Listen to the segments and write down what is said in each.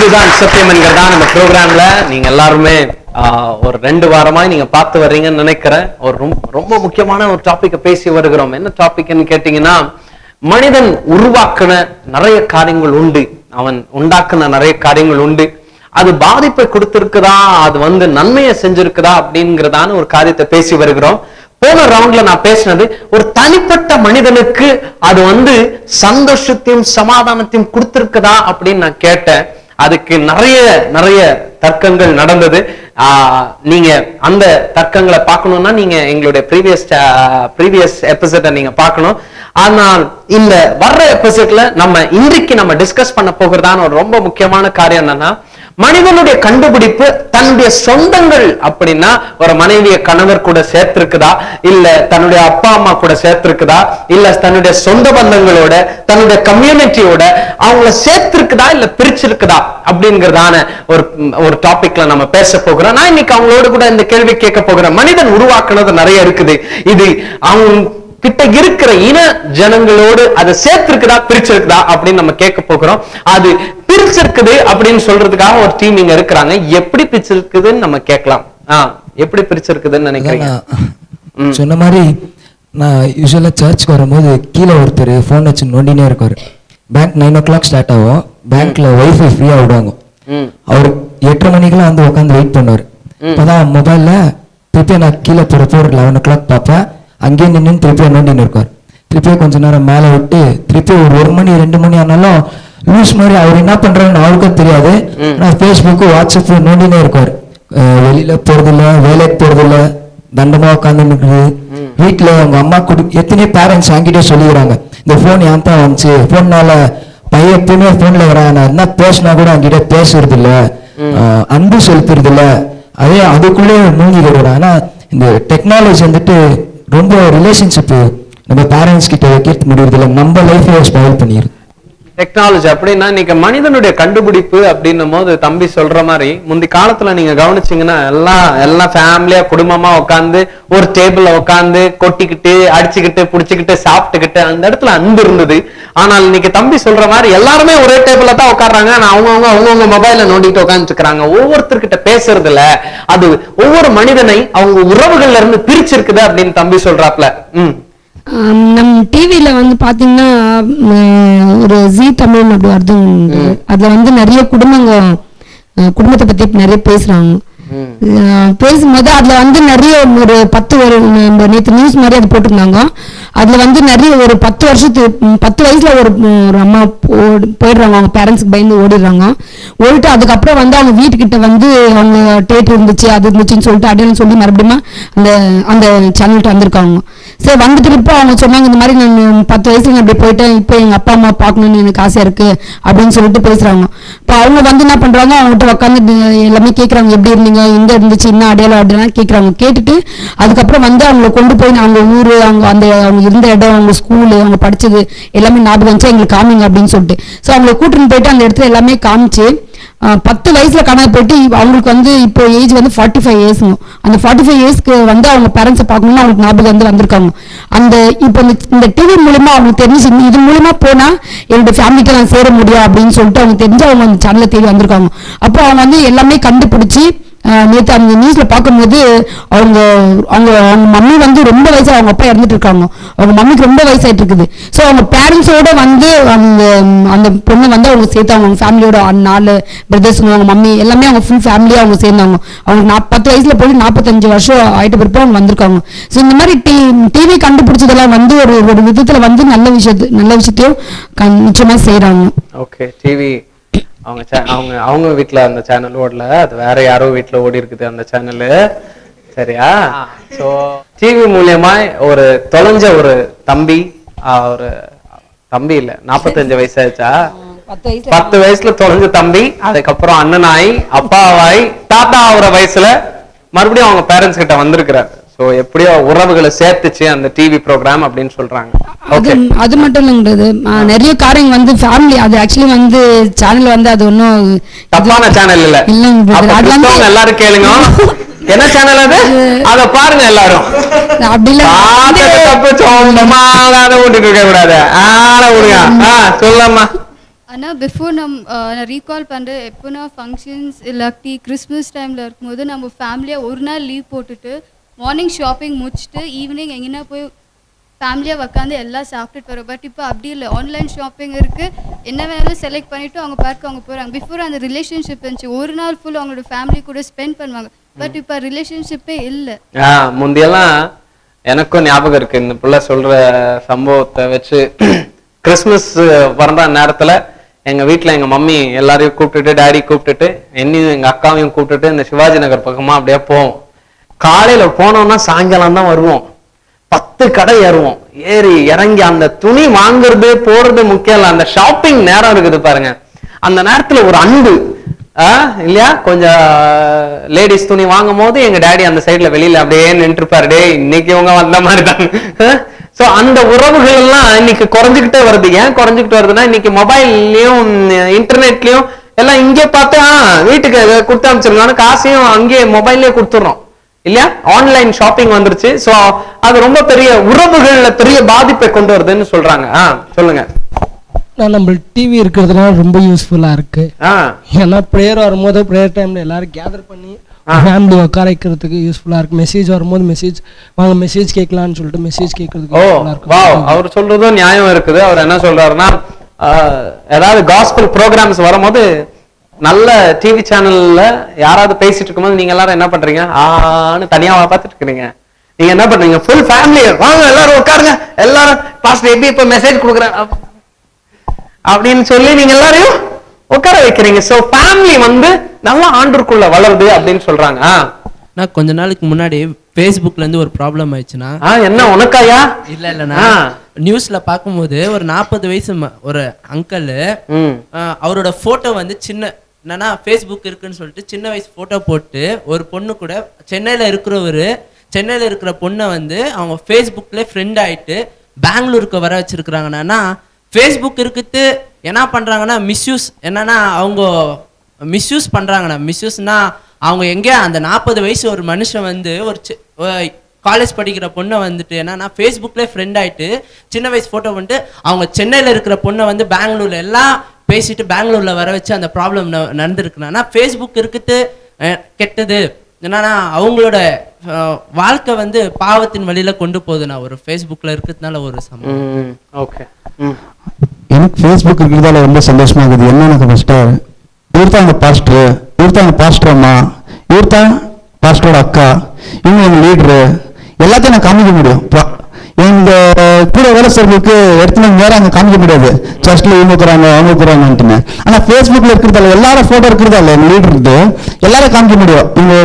இதுதான் சத்தியம் என்கிறதா நம்ம ப்ரோக்ராம்ல நீங்க எல்லாருமே ஒரு 2 வாரமா நீங்க பார்த்து வர்றீங்கன்னு நினைக்கிறேன். ஒரு ரொம்ப முக்கியமான ஒரு டாபிக்க பேசி வருகிறோம். என்ன டாபிக்னு கேட்டீங்கன்னா, மனிதன் உருவாக்குன நிறைய காரியங்கள் உண்டு, அவன் உண்டாக்குன நிறைய காரியங்கள் உண்டு. அது பாதிப்பை கொடுத்திருக்குதா, அது நன்மையை செஞ்சிருக்குதா அப்படிங்கிறதான ஒரு காரியத்தை பேசி வருகிறோம். போன ரவுண்ட்ல நான் பேசினது ஒரு தனிப்பட்ட மனிதனுக்கு அது சந்தோஷத்தையும் சமாதானத்தையும் கொடுத்திருக்குதா அப்படின்னு நான் கேட்டேன். அதுக்கு நிறைய தர்க்கங்கள் நடந்தது. நீங்க அந்த தர்க்கங்களை பார்க்கணும்னா நீங்க எங்களுடைய ப்ரீவியஸ் எபிசோட நீங்க பார்க்கணும். ஆனால் இந்த வர்ற எபிசோட்ல இன்றைக்கு நம்ம டிஸ்கஸ் பண்ண போகிறதான ஒரு ரொம்ப முக்கியமான காரியம் என்னன்னா, மனிதனுடைய கண்டுபிடிப்பு தன்னுடைய சொந்தங்கள் அப்படின்னா ஒரு மனைவிய கணவர் கூட சேர்த்திருக்குதா, இல்ல தன்னுடைய அப்பா அம்மா கூட சேர்த்திருக்குதா, இல்ல தன்னுடைய சொந்த பந்தங்களோட தன்னுடைய கம்யூனிட்டியோட அவங்கள சேர்த்திருக்குதா இல்ல பிரிச்சிருக்குதா அப்படிங்கிறதான ஒரு டாபிக்ல நம்ம பேச போகிறோம். நான் இன்னைக்கு அவங்களோட கூட இந்த கேள்வி கேட்க போகிறேன். மனிதன் உருவாக்குனது நிறைய இருக்குது, இது அவங்க கிட்ட இருக்கிற இன ஜனங்களோடு அதை சேர்த்திருக்குதா பிரிச்சிருக்குதா அப்படின்னு நம்ம கேட்க போகிறோம். அது பிரிச்சிருக்குது அப்படின்னு சொல்றதுக்காக ஒரு டீம் இங்க இருக்கிறாங்க. எப்படி பிரிச்சிருக்குதுன்னு நம்ம கேட்கலாம். எப்படி பிரிச்சிருக்குதுன்னு நினைக்கிறீங்க? சொன்ன மாதிரி நான் யூஸ்வலா சர்ச்சுக்கு வரும்போது கீழே ஒருத்தர் போன் வச்சு நோண்டினே இருக்காரு. பேங்க் 9 o'clock ஸ்டார்ட் ஆகும். பேங்க்ல வைஃபை ஃப்ரீயா விடுவாங்க. அவர் 8:30 மணிக்கெல்லாம் உட்காந்து வெயிட் பண்ணுவார். இப்பதான் மொபைல்ல திருப்பி நான் கீழே போறப்போ ஒரு 11 o'clock பார்ப்பேன். அங்கேயே நின்று திருப்பியா நோண்டின்னு இருக்கார். திருப்பியா கொஞ்ச நேரம் மேலே விட்டு திருப்பி ஒரு 1 மணி 2 மணி ஆனாலும் லூஸ் மாதிரி அவர் என்ன பண்றாருன்னு அவருக்கும் தெரியாது. ஆனால் ஃபேஸ்புக்கு வாட்ஸ்அப் நோண்டினே இருக்கார். வெளியில போறதில்ல, வேலைக்கு போறதில்ல, தண்டமா உட்காந்து நிற்குது. வீட்டுல அவங்க அம்மா எத்தனையோ பேரண்ட்ஸ் வாங்கிட்டே சொல்லிக்கிறாங்க, இந்த போன் ஏன் தான் வந்துச்சு, போன்னால பையன் எப்பவுமே போன்ல வரான், என்ன பேசினா கூட அவங்கிட்ட பேசுறது இல்ல, அன்பு செலுத்துறது இல்ல, அதே அதுக்குள்ளே மூழ்கிடுறான். ஆனா இந்த டெக்னாலஜி ரொம்ப ரிலேஷன்ஷிப் நம்ம பேரண்ட்ஸ் கிட்ட வைக்கிறது முடியறது இல்லை, நம்ம லைஃபை ஸ்பாயில் பண்ணிடுது டெக்னாலஜி. அப்படின்னா இன்னைக்கு மனிதனுடைய கண்டுபிடிப்பு அப்படின்னும் போது தம்பி சொல்ற மாதிரி முந்தி காலத்துல நீங்க கவனிச்சீங்கன்னா எல்லாம் ஃபேமிலியா குடும்பமா உட்காந்து ஒரு டேபிள்ல உட்காந்து கொட்டிக்கிட்டு அடிச்சுக்கிட்டு புடிச்சுக்கிட்டு சாப்பிட்டுக்கிட்டு அந்த இடத்துல அன்பு இருந்தது. ஆனால் இன்னைக்கு தம்பி சொல்ற மாதிரி எல்லாருமே ஒரே டேபிள்ல தான் உட்காடுறாங்க. அவங்கவுங்க மொபைல நோண்டிட்டு உட்காந்துருக்காங்க. ஒவ்வொருத்தர்கிட்ட பேசுறது இல்ல. அது ஒவ்வொரு மனிதனை அவங்க உறவுகள்ல இருந்து பிரிச்சிருக்குது அப்படின்னு தம்பி சொல்றாப்ல. நம் டிவில பாத்தீங்கன்னா ஒரு ஜி தமிழ் அப்படி வருது. அதுல நிறைய குடும்பத்தை பத்தி நிறைய பேசுறாங்க. பேசும்போது அதுல நிறைய ஒரு 10 நேற்று நியூஸ் மாதிரி அது போட்டிருந்தாங்க. அதுல நிறைய ஒரு 10 வயசுல ஒரு அம்மா போயிடுறாங்க. அவங்க பேரண்ட்ஸ்க்கு பயந்து ஓடிடுறாங்க. ஓடிட்டு அதுக்கப்புறம் அவங்க வீட்டுக்கிட்ட அவங்க தேட்டர் இருந்துச்சு அது இருந்துச்சுன்னு சொல்லிட்டு அடையாளம் சொல்லி மறுபடியும் அந்த சேனல்கிட்ட வந்திருக்காங்க. சரி வந்துட்டு இப்போ அவங்க சொன்னாங்க, இந்த மாதிரி நான் 10 வயசுல அப்படி போயிட்டேன், இப்போ எங்க அப்பா அம்மா பார்க்கணும்னு எனக்கு ஆசையா இருக்கு அப்படின்னு சொல்லிட்டு பேசுறாங்க. இப்போ அவங்க என்ன பண்றாங்க, அவங்ககிட்ட உட்காந்து எல்லாமே கேட்கறாங்க, எப்படி இருந்தீங்க, எங்க இருந்துச்சு, என்ன அடையாளம் அப்படிலாம் கேட்கறாங்க. கேட்டுட்டு அதுக்கப்புறம் அவங்களை கொண்டு போய் அவங்க ஊரு, அவங்க இருந்த இடம், அவங்க ஸ்கூலு, அவங்க படிச்சது எல்லாமே ஞாபகம் வந்துச்சு, எங்களுக்கு காமிங்க அப்படின்னு சொல்லிட்டு. ஸோ அவங்களை கூட்டின்னு போயிட்டு அந்த இடத்துல எல்லாமே காமிச்சு 10 வயசுல காணாம போயிட்டு அவங்களுக்கு இப்போ ஏஜ் 45 இயர்ஸ்ங்க. அந்த 45 இயர்ஸ்க்கு அவங்க பேரண்ட்ஸை பார்க்கணும்னு அவங்களுக்கு ஞாபகம் வந்திருக்காங்க. அந்த இப்போ இந்த டிவி மூலமா அவங்களுக்கு தெரிஞ்சு இது மூலமா போனா என்னோட ஃபேமிலிக்கு நான் சேர முடியும் அப்படின்னு சொல்லிட்டு அவங்க தெரிஞ்சு அவங்க அந்த சேனலை தேடி வந்திருக்காங்க. அப்போ அவங்க எல்லாமே கண்டுபிடிச்சி நேற்று அந்த நியூஸ்ல பார்க்கும்போது அவங்க மம்மி ரொம்ப வயசா, அவங்க அப்பா இறந்துட்டு இருக்காங்க, அவங்க மம்மிக்கு ரொம்ப வயசாயிட்டு இருக்குது. ஸோ அவங்க பேரண்ட்ஸோட அந்த பொண்ணை அவங்க சேர்த்தாங்க. அவங்க ஃபேமிலியோட 4 பிரதர்ஸுங்க, அவங்க மம்மி எல்லாமே அவங்க ஃபுல் ஃபேமிலியா அவங்க சேர்ந்தாங்க. அவங்க 10 வயசுல போய் 45 வருஷம் ஆயிட்ட பிறப்பு அவங்க வந்திருக்காங்க. ஸோ இந்த மாதிரி டிவி கண்டுபிடிச்சதெல்லாம் ஒரு விதத்துல நல்ல விஷயத்தையும் நிச்சயமா செய்யறாங்க. ஓகே, டிவி அவங்க வீட்டுல அந்த சேனல் ஓடல, அது வேற யாரோ வீட்டுல ஓடி இருக்குது அந்த சேனலு. சரியா? சோ டிவி மூலியமா ஒரு தொலைஞ்ச ஒரு தம்பி, ஒரு தம்பி இல்ல 45 வயசாச்சா, 10 வயசுல தொலைஞ்ச தம்பி, அதுக்கப்புறம் அண்ணனாய் அப்பாவாய் தாத்தா ஆகிற வயசுல மறுபடியும் அவங்க பேரண்ட்ஸ் கிட்ட வந்திருக்கிறார். சோ எப்படியோ உறவுகளை சேர்த்துச்சு அந்த டிவி ப்ரோக்ராம் அப்படின்னு சொல்றாங்க. அது மட்டும் இல்லைங்கிறது நிறைய காரியங்கள் ஃபேமிலி, அது ஆக்சுவலி சேனல் அது ஒன்றும் தப்பான சேனல் இல்ல. இல்லைங்க, எல்லாரும் கேளுங்க. என்ன சேனல் அது, அத பாருங்க எல்லாரும். அப்படி தப்பு ஓட்டிட்டு இருக்க கூடாது. சொல்லலாமா? ஆனால் பிஃபோர் நான் ரீகால் பண்ணுறேன், எப்போனா ஃபங்க்ஷன்ஸ் இல்லாட்டி கிறிஸ்மஸ் டைமில் இருக்கும்போது நம்ம ஃபேமிலியாக ஒரு நாள் லீவ் போட்டுட்டு மார்னிங் ஷாப்பிங் முடிச்சுட்டு ஈவினிங் எங்கேனா போய் ஃபேமிலியாக உட்காந்து எல்லாம் சாப்பிட்டுட்டு வரோம். பட் இப்போ அப்படி இல்லை, ஆன்லைன் ஷாப்பிங் இருக்குது, என்ன வேணாலும் செலக்ட் பண்ணிவிட்டு அவங்க பார்க்க அவங்க போகிறாங்க. பிஃபோர் அந்த ரிலேஷன்ஷிப் இருந்துச்சு, ஒரு நாள் ஃபுல் அவங்களோட ஃபேமிலி கூட ஸ்பெண்ட் பண்ணுவாங்க. பட் இப்போ ரிலேஷன்ஷிப்பே இல்லை. முந்தியெல்லாம் எனக்கும் ஞாபகம் இருக்கு இந்த பிள்ளை சொல்ற சம்பவத்தை வச்சு. கிறிஸ்மஸ் பிறந்த நேரத்துல எங்க வீட்டுல எங்க மம்மி எல்லாரையும் கூப்பிட்டுட்டு, டேடி கூப்பிட்டுட்டு, என்னையும் எங்க அக்காவையும் கூப்பிட்டுட்டு இந்த சிவாஜி நகர் பக்கமா அப்படியே போவோம். காலையில போனோம்னா சாயங்காலம் தான் வருவோம். 10 கடை ஏறுவோம். ஏறி இறங்கி அந்த துணி வாங்குறது போறது முக்கியம் இல்ல, அந்த ஷாப்பிங் நேரம் இருக்குது பாருங்க. அந்த நேரத்துல ஒரு அன்பு இல்லையா? கொஞ்சம் லேடிஸ் துணி வாங்கும் போது எங்க டேடி அந்த சைட்ல வெளியில அப்படியே நின்று இருப்பாரு, டே இன்னைக்கு இவங்க வந்த மாதிரி தான். சோ அந்த உறவுகள் எல்லாம் இன்னைக்கு குறைஞ்சுக்கிட்டே வருது. ஏன் குறைஞ்சுக்கிட்டு வருதுன்னா, இன்னைக்கு மொபைல்லயும் இன்டர்நெட்லயும் எல்லாம் இங்கே பார்த்து வீட்டுக்கு கொடுத்து அமைச்சிருக்காங்க, காசையும் அங்கேயே மொபைல்லயே கொடுத்துடுறோம் இல்லையா? ஆன்லைன் ஷாப்பிங் வந்துருச்சு. சோ அது ரொம்ப பெரிய உறவுகள்ல பெரிய பாதிப்பை கொண்டு வருதுன்னு சொல்றாங்க. சொல்லுங்க. நம்ம டிவி இருக்கிறதுனால ரொம்ப யூஸ்ஃபுல்லா இருக்கு. ஏன்னா ப்ரேயர் வரும்போது ப்ரேயர் டைம்ல எல்லாரும் கேதர் பண்ணி ஃபேமிலி உட்கார வைக்கிறதுக்கு யூஸ்ஃபுல்லா இருக்கு. மெசேஜ் வரும்போது மெசேஜ் வாங்க மெசேஜ் கேட்கலாம்னு சொல்லிட்டு மெசேஜ் கேட்கறதுக்கு யூஸ்ஃபுல்லா இருக்கு. அவர் சொல்றதும் நியாயம் இருக்குது. அவர் என்ன சொல்றாருன்னா, ஏதாவது காஸ்பல் ப்ரோக்ராம்ஸ் வரும்போது நல்ல டிவி சேனல்ல யாராவது பேசிட்டு இருக்கும்போது நீங்க எல்லாரும் என்ன பண்றீங்க, தனியா பார்த்துட்டு இருக்கீங்க. நீங்க என்ன பண்றீங்க, ஃபுல் ஃபேமிலி வாங்க எல்லாரும் உட்காருங்க, எல்லாரும் பாஸ்டர் எப்படி இப்ப மெசேஜ் கொடுக்குறேன் அப்படின்னு சொல்லி நீங்க எல்லாரையும் உட்கார வைக்கிறீங்க. சோ ஃபேமிலி நல்லா ஆண்டுக்குள்ள வளருது அப்படின்னு சொல்றாங்க. நான் கொஞ்ச நாளுக்கு முன்னாடி ஃபேஸ்புக்ல இருந்து ஒரு ப்ராப்ளம் ஆயிடுச்சுன்னா. என்ன உனக்காயா? இல்ல நியூஸ்ல பார்க்கும்போது ஒரு 40 வயசு ஒரு அங்கிள், அவரோட போட்டோ சின்ன என்னன்னா ஃபேஸ்புக் இருக்குன்னு சொல்லிட்டு சின்ன வயசு போட்டோ போட்டு ஒரு பொண்ணு கூட சென்னையில இருக்கிற பொண்ணை அவங்க ஃபேஸ்புக்ல ஃப்ரெண்ட் ஆயிட்டு பெங்களூருக்கு வர வச்சிருக்கிறாங்கன்னா, ஃபேஸ்புக் இருக்குது என்ன பண்றாங்கன்னா மிஸ்யூஸ். என்னன்னா அவங்க மிஸ்யூஸ் பண்றாங்கண்ணா. மிஸ்யூஸ்னா அவங்க எங்க அந்த 40 வயசு ஒரு மனுஷன் ஒரு காலேஜ் படிக்கிற பொண்ணை என்னன்னா ஃபேஸ்புக்ல ஃப்ரெண்ட் ஆயிட்டு சின்ன வயசு போட்டோ அவங்க சென்னையில இருக்கிற பொண்ணை பெங்களூர்ல எல்லாம் பேசிட்டு பெங்களூர்ல வர வச்சு அந்த ப்ராப்ளம் நடந்திருக்குன்னா, ஃபேஸ்புக் இருக்குது கெட்டது. என்னன்னா அவங்களோட வாழ்க்கை பாவத்தின் வழியில கொண்டு போகுதுண்ணா ஒரு ஃபேஸ்புக்ல இருக்கிறதுனால ஒரு சம்பவம். ஓகே, எனக்கு ஃபேஸ்புக் இருக்கிறதால ரொம்ப சந்தோஷமா இருக்குது. என்னன்னு ஃபர்ஸ்ட் இவர்தான் பாஸ்டர் அம்மா, இவர்தான் பாஸ்டரோட அக்கா, இவங்க எங்க லீடரு, எல்லாத்தையும் நான் காமிக்க முடியும். எங்க கூட வேலை செய்யறதுக்கு இடத்துல வேற அங்க காமிக்க முடியாது, சர்ச்ல இவங்க இருக்கிறாங்க அவங்க இருக்கிறாங்கன்னு. ஆனா ஃபேஸ்புக்ல இருக்கிறதால எல்லாரும் போட்டோ இருக்கிறதால எங்க லீடர் இருந்து எல்லாரும் காமிக்க முடியும். இவங்க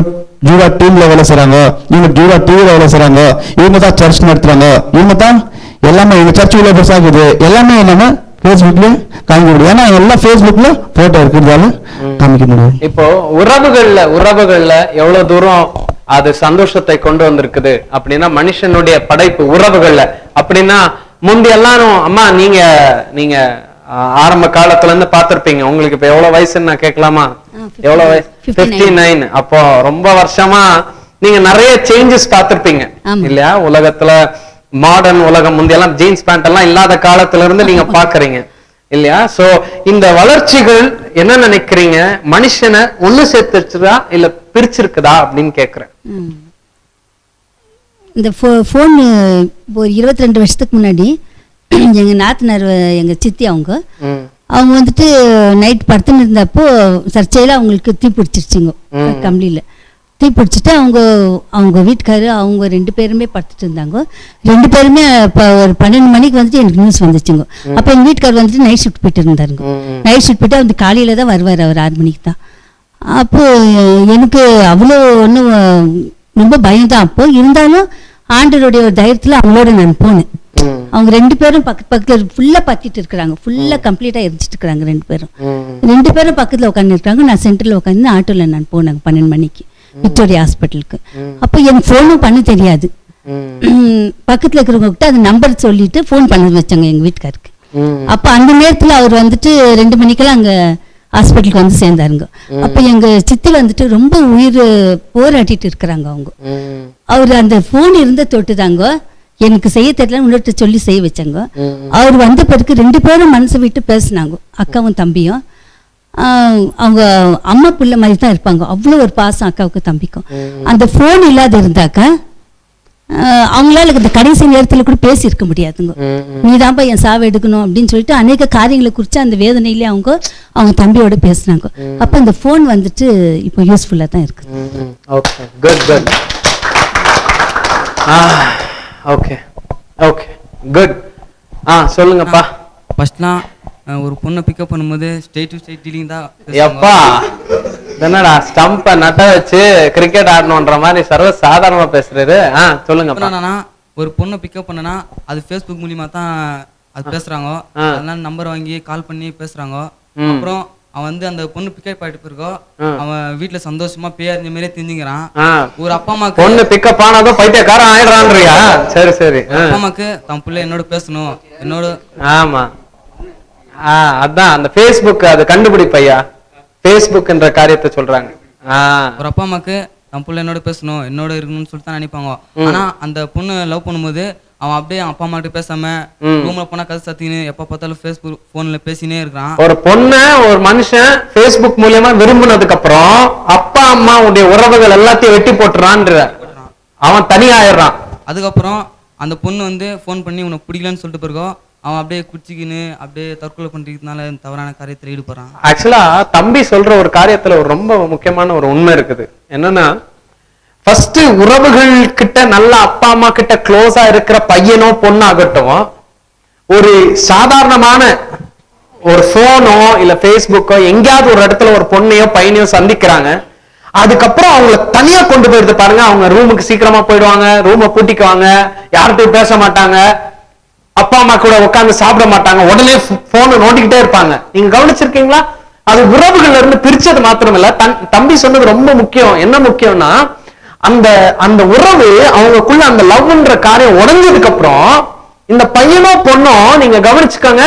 ஜூடா டீம்ல வேலை செய்றாங்க, இவங்க ஜூடா டிவில வேலை செய்றாங்க, இவங்க தான் சர்ச் நடத்துறாங்க, இவங்க தான் எல்லாமே எங்க சர்ச் உள்ள பெருசாகுது, எல்லாமே என்னன்னா ஃபேஸ்புக்ல காமிக்க முடியும். ஏன்னா எல்லாம் ஃபேஸ்புக்ல போட்டோ இருக்கிறதால காமிக்க முடியும். இப்போ உறவுகள்ல எவ்வளவு தூரம் அது சந்தோஷத்தை கொண்டு வந்திருக்குது அப்படின்னா, மனுஷனுடைய படைப்பு உறவுகள்ல அப்படின்னா, முந்தி எல்லாரும் அம்மா நீங்க ஆரம்ப காலத்துல இருந்து பாத்திருப்பீங்க. உங்களுக்கு இப்ப எவ்வளவு வயசுன்னு நான் கேட்கலாமா? எவ்வளவு வயசு? 59. அப்போ ரொம்ப வருஷமா நீங்க நிறைய சேஞ்சஸ் பார்த்திருப்பீங்க இல்லையா? உலகத்துல மாடர்ன் உலகம் முந்தியெல்லாம் ஜீன்ஸ் பேண்ட் எல்லாம் இல்லாத காலத்துல இருந்து நீங்க பாக்குறீங்க இல்லையா? சோ இந்த வளர்ச்சிகள் என்ன நினைக்கிறீங்க, மனுஷனை ஒண்ணு சேர்த்துருச்சுதா இல்ல பிரிச்சிருக்குதா அப்படின்னு கேக்குறேன். இந்த ஃபோன் ஒரு 22 வருஷத்துக்கு முன்னாடி எங்க நாத்தனார் எங்க சித்தி அவங்க நைட் படுத்துன்னு இருந்தப்போ சர்ச்சையில அவங்களுக்கு தீ பிடிச்சிருச்சுங்க. கம்பளியில தீ பிடிச்சிட்டு அவங்க வீட்டுக்காரு அவங்க 2 பேருமே படுத்துட்டு இருந்தாங்க. 2 பேருமே இப்போ ஒரு 12 மணிக்கு எனக்கு நியூஸ் வந்துச்சுங்க. அப்போ எங்கள் வீட்டுக்கார் நைட் ஷிஃப்ட் போயிட்டு இருந்தாருங்க. நைட் ஷிஃப்ட் போயிட்டு காலையில தான் வருவார், அவர் 6 மணிக்கு தான். அப்போ எனக்கு அவ்வளோ ஒன்றும் ரொம்ப பயம் தான். அப்போ இருந்தாலும் ஆண்டருடைய ஒரு தைரியத்தில் அவங்களோட நான் போனேன். அவங்க 2 பேரும் பக்கத்துல ஃபுல்லா பத்திட்டு இருக்கிறாங்க, ஃபுல்லா கம்ப்ளீட்டா எரிஞ்சிட்டு இருக்கிறாங்க. 2 பேரும் பக்கத்துல உட்காந்து இருக்காங்க. நான் சென்டர்ல உட்காந்து ஆட்டோல நான் போனேன் 12 மணிக்கு விக்டோரியா ஹாஸ்பிட்டலுக்கு. அப்போ எனக்கு ஃபோனும் பண்ண தெரியாது. பக்கத்துல இருக்கிறவங்க கிட்ட அது நம்பர் சொல்லிட்டு ஃபோன் பண்ண வச்சாங்க எங்க வீட்டுக்காருக்கு. அப்போ அந்த நேரத்துல அவர் 2 மணிக்கெல்லாம் அங்க ஹாஸ்பிட்டலுக்கு சேர்ந்தாருங்க. அப்ப எங்க சித்தி ரொம்ப உயிர் போராட்டிட்டு இருக்கிறாங்க. அவங்க அவர் அந்த போன் இருந்த தொட்டுதாங்க எனக்கு செய்ய தெரியல இன்னொருத்த சொல்லி செய்ய வச்சாங்க. அவர் வந்த பிறகு 2 பேரும் மனசை விட்டு பேசினாங்க, அக்காவும் தம்பியும். அவங்க அம்மா பிள்ளை மாதிரி தான் இருப்பாங்க, அவ்வளோ ஒரு பாசம் அக்காவுக்கு தம்பிக்கும். அந்த ஃபோன் இல்லாத இருந்தாக்கா அவங்களால இந்த கடைசி நேரத்தில் கூட பேசியிருக்க முடியாதுங்க. நீதான்ப்பா என் சாவை எடுக்கணும் அப்படின்னு சொல்லிட்டு அநேக காரியங்களை குறித்து அந்த வேதனையிலே அவங்க தம்பியோட பேசுனாங்க. அப்போ இந்த ஃபோன் வந்துட்டு இப்போ யூஸ்ஃபுல்லாக தான் இருக்கு. Okay, good good. Okay okay good. சொல்லுங்கப்பா. ஃபர்ஸ்ட்லாம் ஒரு பொண்ணை பிக்கப் பண்ணும்போது ஸ்ட்ரெயிட் டு ஸ்ட்ரெயிட் டீலிங் தான். எப்பா என்னடா ஸ்டம்ப நட்ட வச்சு கிரிக்கெட் ஆடணுன்ற மாதிரி சர்வ சாதாரணமா பேசுறாரு. சொல்லுங்க. என்னன்னா ஒரு பொண்ணை பிக்கப் பண்ணனா அது ஃபேஸ்புக் மூலியமா தான் அது பேசுறாங்க. அதனால நம்பர் வாங்கி கால் பண்ணி பேசுறாங்க. அப்புறம் அவன் வந்து அந்த பொண்ணு பிக்கப் ஆயிட்டு பிறகு அவன் வீட்டுல சந்தோஷமா பேர் இந்த மாதிரியே தெரிஞ்சுக்கிறான். ஒரு அப்பா அம்மாக்கு பொண்ணு பிக்கப் ஆனதும் பைத்தியக்காரன் ஆயிடுறான்றியா? சரி சரி. அப்பா அம்மாக்கு தன் பிள்ளை என்னோட பேசணும் என்னோட. ஆமா அதான் அந்த ஃபேஸ்புக் அது கண்டுபிடிப்பையா, ஃபேஸ்புக்ன்ற காரியத்தை சொல்றாங்க. ஒரு அப்பா அம்மாக்கு தன் பிள்ளை என்னோட பேசணும் என்னோட இருக்கணும்னு சொல்லிட்டு தான் நினைப்பாங்க. ஆனா அந்த பொண்ணு லவ் பண்ணும்போது அவன் அப்படியே அப்பா அம்மாட்ட பேசாம ரூம்ல போனா கதை சத்தின்னு எப்ப பார்த்தாலும் ஃபேஸ்புக் போன்ல பேசினே இருக்கான். ஒரு பொண்ணு ஒரு மனுஷன் ஃபேஸ்புக் மூலியமா விரும்பினதுக்கு அப்புறம் அப்பா அம்மா உடைய உறவுகள் எல்லாத்தையும் வெட்டி போட்டுறான்ற அவன் தனியாயிடுறான். அதுக்கப்புறம் அந்த பொண்ணு வந்து போன் பண்ணி உனக்கு பிடிக்கலன்னு சொல்லிட்டு பிறகு அவன் அப்படியே குடிச்சிக்கின்னு அப்படியே தற்கொலை பண்றதுனால தவறான காரியத்தில் ஈடுபடுறான். ஆக்சுவலா தம்பி சொல்ற ஒரு காரியத்துல ஒரு ரொம்ப முக்கியமான ஒரு உண்மை இருக்குது. என்னன்னா ஃபர்ஸ்ட் உறவுகள் கிட்ட நல்ல அப்பா அம்மா கிட்ட க்ளோஸா இருக்கிற பையனோ பொண்ணாகட்டும் ஒரு சாதாரணமான ஒரு போனோ இல்ல ஃபேஸ்புக்கோ எங்கேயாவது ஒரு இடத்துல ஒரு பொண்ணையோ பையனையோ சந்திக்கிறாங்க. அதுக்கப்புறம் அவங்களை தனியா கொண்டு போயிடுது பாருங்க. அவங்க ரூமுக்கு சீக்கிரமா போயிடுவாங்க, ரூமை பூட்டிக்குவாங்க, யார்கிட்டயும் பேச மாட்டாங்க, அப்பா அம்மா கூட உட்காந்து சாப்பிட மாட்டாங்க, உடனே போனை நோண்டிக்கிட்டே இருப்பாங்க. நீங்க கவனிச்சிருக்கீங்களா? அது உறவுகள்ல இருந்து பிரிச்சது மாத்திரம் இல்ல. தம்பி சொன்னது ரொம்ப முக்கியம். என்ன முக்கியம்னா அந்த அந்த உறவு அவங்களுக்குள்ள அந்த லவ்ன்ற காரியம் உடஞ்சதுக்கு அப்புறம் இந்த பையனோ பொண்ணோ நீங்க கவனிச்சுக்கோங்க,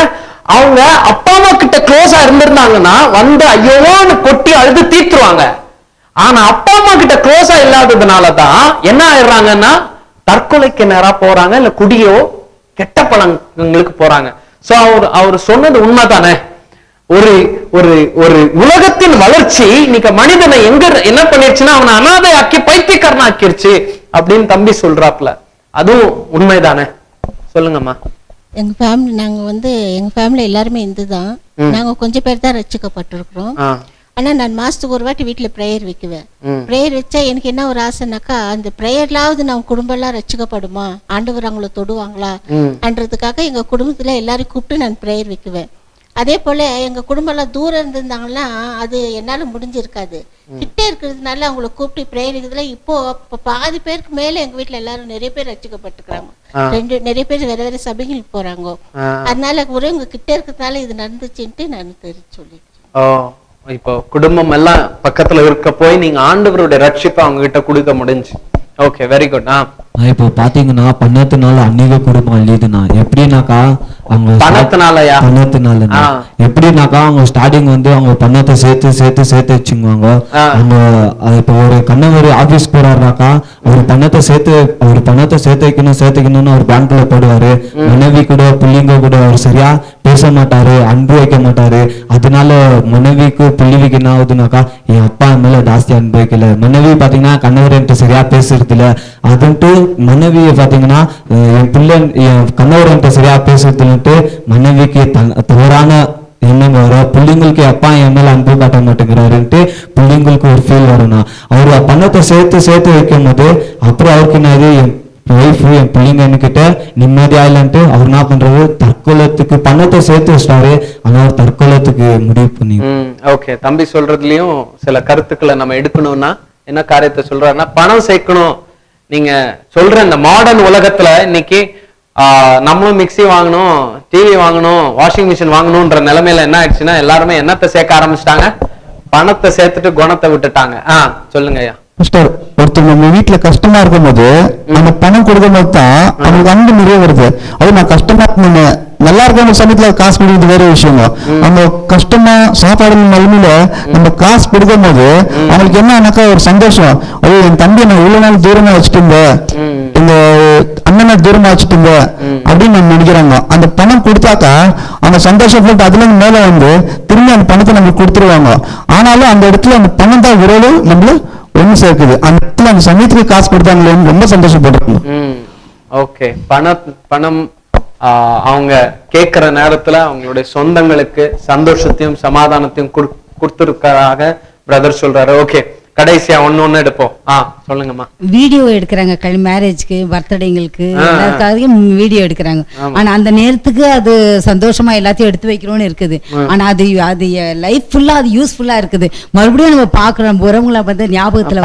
அவங்க அப்பா அம்மா கிட்ட க்ளோஸா இருந்திருந்தாங்கன்னா வந்து ஐயோன்னு கொட்டி அழுது தீர்த்துருவாங்க. ஆனா அப்பா அம்மா கிட்ட க்ளோஸா இல்லாததுனாலதான் என்ன ஆயிடுறாங்கன்னா தற்கொலைக்கு நேரா போறாங்க, இல்ல குடியோ கெட்ட பழங்களுக்கு போறாங்க. சோ அவர் சொன்னது உண்மைதானே. ஒரு ஒரு ஒரு உலகத்தின் வளர்ச்சி இன்னைக்கு மனிதனை எங்க என்ன பண்ணிருச்சுன்னா அவனை அனாதை ஆக்கி பைத்தியக்காரன் ஆக்கிருச்சு அப்படின்னு தம்பி சொல்றாப்ல. அதுவும் உண்மைதானே? சொல்லுங்கம்மா. எங்க ஃபேமிலி எல்லாருமே இந்து தான். நாங்க கொஞ்சம் பேர் தான் ரட்சிக்கப்பட்டிருக்கிறோம். ஆனா நான் மாசத்துக்கு ஒரு வாட்டி வீட்டுல பிரேயர் வைக்குவேன். பிரேயர் வச்சா எனக்கு என்ன ஒரு ஆசைனாக்கா அந்த பிரேயர்லாவது நம்ம குடும்பம் எல்லாம் ரட்சிக்கப்படுமா, ஆண்டவர் அவங்கள தொடுவாங்களா அன்றதுக்காக எங்க குடும்பத்துல எல்லாரும் கூப்பிட்டு நான் பிரேயர் வைக்குவேன். அதே போல எங்க குடும்பம் எல்லாம் தூரம் இருந்திருந்தாங்கன்னா அது என்னால முடிஞ்சிருக்காது. கிட்டே இருக்கிறதுனால அவங்களை கூப்பிட்டு பிரேயர் இருக்குதுல. இப்போ பாதி பேருக்கு மேல எங்க வீட்டுல எல்லாரும் நிறைய பேர் ரட்சிக்கப்பட்டிருக்காங்க. நிறைய பேர் வேற வேற சபைகளுக்கு போறாங்க. அதனால ஒரே உங்க கிட்ட இருக்கிறதுனால இது நடந்துச்சுன்ட்டு நான் தெரிஞ்சு சொல்லிக்கிறேன். இப்போ குடும்பம் எல்லாம் பக்கத்துல இருக்க போய் நீங்க ஆண்டவருடைய ரட்சிப்பை அவங்க கிட்ட கொடுக்க முடிஞ்சு. Okay, very good. இப்போ பாத்தீங்கன்னா பணத்தினால அநேக குடும்பம் அழியுதுண்ணா. எப்படின்னாக்கா அவங்க பணத்தினாலயா எப்படின்னாக்கா அவங்க ஸ்டார்டிங் வந்து அவங்க பணத்தை சேர்த்து வச்சுக்குவாங்க. அவங்க இப்போ ஒரு கணவர் ஆபீஸ் போறாருனாக்கா அவர் பணத்தை சேர்த்து வைக்கணும்னு அவர் பேங்க்ல போடுவாரு. மனைவி கூட பிள்ளைங்க கூட அவர் சரியா பேச மாட்டாரு, அன்பு வைக்க மாட்டாரு. அதனால மனைவிக்கு பிள்ளைக்கு என்ன ஆகுதுனாக்கா என் அப்பா மேல ஜாஸ்தி அன்பு வைக்கல. மனைவி பாத்தீங்கன்னா கணவர் என்கிட்ட சரியா பேசுறது இல்ல. அதுன்ட்டு மனைவியை பாத்தீங்கன்னா என் கணவர் என்கிட்ட சரியா பேசுறதுன்ட்டு மனைவிக்கு தவறான எண்ணம் வரும். பிள்ளைங்களுக்கு அப்பா என் மேல அன்பு காட்ட மாட்டேங்கிறாருன்ட்டு பிள்ளைங்களுக்கு ஒரு ஃபீல் வரும்னா அவர் பணத்தை சேர்த்து வைக்கும் போது அப்புறம் அவருக்கு என்னது என் ஒய்ஃபு என் பிள்ளைங்க என்கிட்ட நிம்மதியா இல்லைன்ட்டு அவர் என்ன பண்றாரு தற்கொலத்துக்கு பணத்தை சேர்த்து வச்சிட்டாரு. ஆனா அவர் தற்கொலத்துக்கு முடிவு பண்ணி. ஓகே, தம்பி சொல்றதுலயும் சில கருத்துக்களை நம்ம எடுக்கணும்னா என்ன காரியத்தை சொல்றாருன்னா பணம் சேர்க்கணும். நீங்க சொல்ற இந்த மாடர்ன் உலகத்துல இன்னைக்கு நம்மளும் மிக்சி வாங்கணும், டிவி வாங்கணும், வாஷிங் மிஷின் வாங்கணும்ன்ற நிலைமையில என்ன ஆயிடுச்சுன்னா எல்லாருமே என்னத்தை சேர்க்க ஆரம்பிச்சிட்டாங்க, பணத்தை சேர்த்துட்டு குணத்தை விட்டுட்டாங்க. சொல்லுங்க ஐயா. ஒருத்தர் நம்ம வீட்டுல கஷ்டமா இருக்கும் போது நம்ம பணம் கொடுக்கும் போது தான் அவங்களுக்கு அன்பு நிறைய வருது. அது நான் கஷ்டமா நல்லா இருக்க சமயத்துல காசு கொடுக்குறது வேற விஷயம். நம்ம கஷ்டமா சாப்பாடு நிலைமையில நம்ம காசு கொடுக்கும் போது அவங்களுக்கு என்னன்னாக்கா ஒரு சந்தோஷம். அது என் தம்பி நான் இவ்வளவு நாள் தூரமா வச்சுட்டு இந்த அண்ணனை பணம் தூரமா வச்சுட்டுங்க அப்படின்னு நம்ம நினைக்கிறாங்க. அந்த பணம் கொடுத்தாக்கா அவங்க சந்தோஷப்பட்டு அதுல இருந்து மேல வந்து திரும்பி அந்த பணத்தை நம்மளுக்கு கொடுத்துருவாங்க. ஆனாலும் அந்த இடத்துல அந்த பணம் தான் உறவு நம்மள ஒண்ணு சேர்க்குது. அந்த இடத்துல அந்த சமயத்துக்கு காசு கொடுத்தாங்களேன்னு ரொம்ப சந்தோஷப்படுறாங்க. ஓகே, பணம் அவங்க கேட்கிற நேரத்துல அவங்களுடைய சொந்தங்களுக்கு சந்தோஷத்தையும் சமாதானத்தையும் கொடுத்துருக்காக பிரதர் சொல்றாரு. ஓகே, கடைசியா ஒண்ணு எடுப்போம். சொல்லுங்கம்மா. வீடியோ எடுக்கிறாங்க, மேரேஜ்க்கு, பர்த்டேங்களுக்கு, எல்லாருக்காகவும் வீடியோ எடுக்கிறாங்க. ஆனா அந்த நேரத்துக்கு அது சந்தோஷமா எல்லாத்தையும் எடுத்து வைக்கிறோம்னு இருக்குது. ஆனா அது லைஃப் ஃபுல்லா அது யூஸ்ஃபுல்லா இருக்குது. மறுபடியும் நம்ம பாக்குறோம், உறவுங்களை வந்து ஞாபகத்துல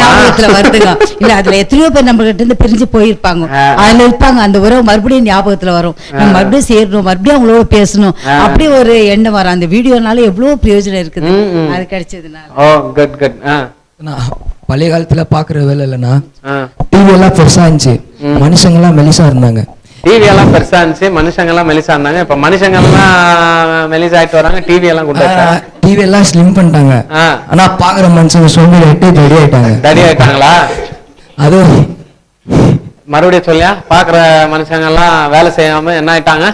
ஞாபகத்துல வருதுங்க. இல்ல அதுல எத்தனையோ பேர் நம்ம கிட்ட இருந்து பிரிஞ்சு போயிருப்பாங்க, அதுல இருப்பாங்க. அந்த உறவு மறுபடியும் ஞாபகத்துல வரும். நம்ம மறுபடியும் சேரணும், மறுபடியும் அவங்களோட பேசணும், அப்படி ஒரு எண்ணம் வரும். அந்த வீடியோனால எவ்வளவு பிரயோஜனம் இருக்குது அது கிடைச்சதுனால. பழைய காலத்துல பாக்குற வேலை இல்லைன்னா டிவி எல்லாம் பெருசா இருந்துச்சு, மனுஷங்க எல்லாம் மெலிசா இருந்தாங்க. டிவி எல்லாம் பெருசா இருந்துச்சு, மனுஷங்க எல்லாம் மெலிசா இருந்தாங்க. இப்ப மனுஷங்க எல்லாம் மெலிசா ஆயிட்டு வராங்க, டிவி எல்லாம் டிவி எல்லாம் ஸ்லிம் பண்ணிட்டாங்க. ஆனா பாக்குற மனுஷங்க சோம்பேறி தடி ஆயிட்டாங்களா? அது மறுபடியும் சொல்லியா, பாக்குற மனுஷங்க எல்லாம் வேலை செய்யாம என்ன ஆயிட்டாங்க,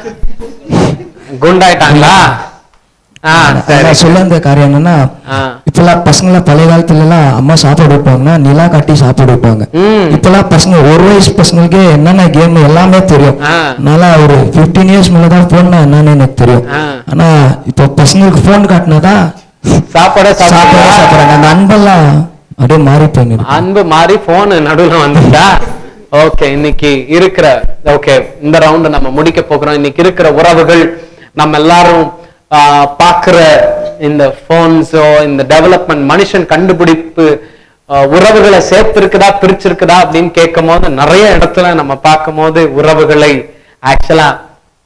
குண்டாயிட்டாங்களா? சொல்ல அந்த காரியம் என்னன்னா, இப்பெல்லாம் பசங்க பழைய காலத்துல எல்லாம் அம்மா சாப்பாடு வைப்பாங்கன்னா நிலா காட்டி சாப்பாடு வைப்பாங்க. இப்பெல்லாம் பசங்க 1 வயசு பசங்களுக்கே என்னென்ன கேம் எல்லாமே தெரியும். நல்லா ஒரு 15 இயர்ஸ் மேலதான் போன்னா என்னன்னு எனக்கு தெரியும். ஆனா இப்ப பசங்களுக்கு போன் காட்டினாதான் சாப்பிடுறாங்க. அந்த அன்பெல்லாம் அப்படியே மாறி போயிடுது. அன்பு மாறி போன் நடுவுல வந்துட்டா. ஓகே, இன்னைக்கு இருக்கிற இந்த ரவுண்ட் நம்ம முடிக்க போகிறோம். இன்னைக்கு இருக்கிற உறவுகள் நம்ம எல்லாரும் பாக்குற இந்த போன்ஸோ இந்த டெவலப்மெண்ட் மனுஷன் கண்டுபிடிப்பு உறவுகளை சேர்த்திருக்குதா பிரிச்சிருக்குதா அப்படின்னு கேட்கும் போது நிறைய இடத்துல நம்ம பார்க்கும் போது உறவுகளை ஆக்சுவலா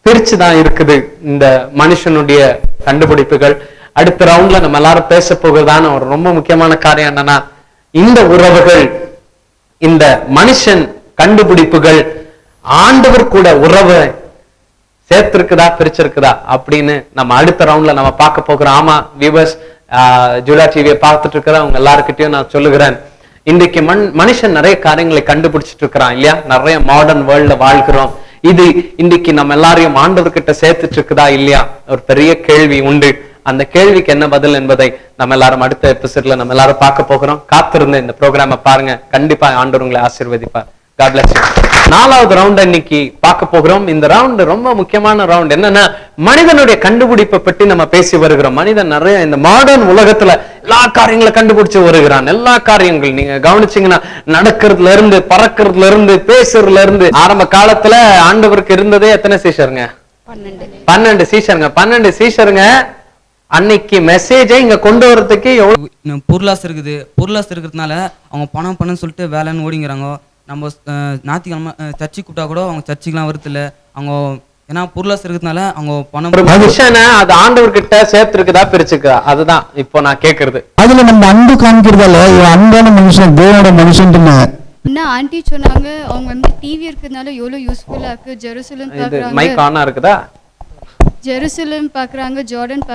பிரிச்சுதான் இருக்குது இந்த மனுஷனுடைய கண்டுபிடிப்புகள். அடுத்த ரவுண்ட்ல நம்ம எல்லாரும் பேச போகிறதான ஒரு ரொம்ப முக்கியமான காரியம் என்னன்னா, இந்த உறவுகள் இந்த மனுஷன் கண்டுபிடிப்புகள் ஆண்டவர் கூட உறவு சேர்த்திருக்குதா பிரிச்சிருக்குதா அப்படின்னு நம்ம அடுத்த ரவுண்ட்ல நம்ம பார்க்க போகிறோம். ஆமா வியூவர்ஸ், ஜூலா டிவியை பார்த்துட்டு இருக்கிற அவங்க எல்லாருக்கிட்டையும் நான் சொல்லுகிறேன், இன்றைக்கு மனுஷன் நிறைய காரியங்களை கண்டுபிடிச்சிட்டு இருக்கிறான் இல்லையா? நிறைய மாடர்ன் வேர்ல்ட்ல வாழ்கிறோம். இது இன்றைக்கு நம்ம எல்லாரையும் ஆண்டவர்கிட்ட சேர்த்துட்டு இருக்குதா இல்லையா? ஒரு பெரிய கேள்வி உண்டு. அந்த கேள்விக்கு என்ன பதில் என்பதை நம்ம எல்லாரும் அடுத்த எபிசோட்ல நம்ம எல்லாரும் பார்க்க போகிறோம். காத்திருந்து இந்த ப்ரோக்ராமை பாருங்க, கண்டிப்பா ஆண்டவர் உங்களை ஆசீர்வதிப்பார். God bless you. 4வது ரவுண்ட் இன்னைக்கு பார்க்க போகிறோம். இந்த ரவுண்ட் ரொம்ப முக்கியமான ரவுண்ட். என்னன்னா, மனிதனுடைய கண்டுபிடிப்பை பற்றி நம்ம பேசி வருகிறோம். மனிதன் நிறைய இந்த மாடர்ன் உலகத்துல எல்லா காரியங்களை கண்டுபிடிச்சு வருகிறான். எல்லா காரியங்கள் நீங்க கவனிச்சீங்கன்னா, நடக்கிறதுல இருந்து, பறக்கிறதுல இருந்து, பேசுறதுல இருந்து. ஆரம்ப காலத்துல ஆண்டவருக்கு இருந்ததே எத்தனை சீஷருங்க? 12 சீஷருங்க. 12 சீஷருங்க அன்னைக்கு மெசேஜை இங்க கொண்டு வரதுக்கு எவ்வளவு பொருளாசை இருக்குது. பொருளாசை இருக்கிறதுனால அவங்க பணம் சொல்லிட்டு வேலைன்னு ஓடிங்கிறாங்க. நம்ம ஞாயிற்றுக்கிழமை சர்ச்சைக்கு கூப்பிட்டா கூட அவங்க சர்ச்சைக்குலாம் வருது இல்லை. அவங்க ஏன்னா பொருளாசை இருக்கிறதுனால அவங்க பணம் மனுஷனை அது ஆண்டவர்கிட்ட சேர்த்துருக்குதா பிரிச்சுக்குதா, அதுதான் இப்போ நான் கேட்கறது. அதுல நம்ம அன்பு காமிக்கிறதால அன்பான மனுஷன் தேவோட மனுஷன் என்ன ஆண்டி சொன்னாங்க, அவங்க வந்து டிவி இருக்கிறதுனால எவ்வளவு யூஸ்ஃபுல்லா இருக்கு. ஜெருசலம் பாக்குறாங்க, மைக் ஆனா இருக்குதா? ஜெருசலம் பாக்குறாங்க, ஜார்டன்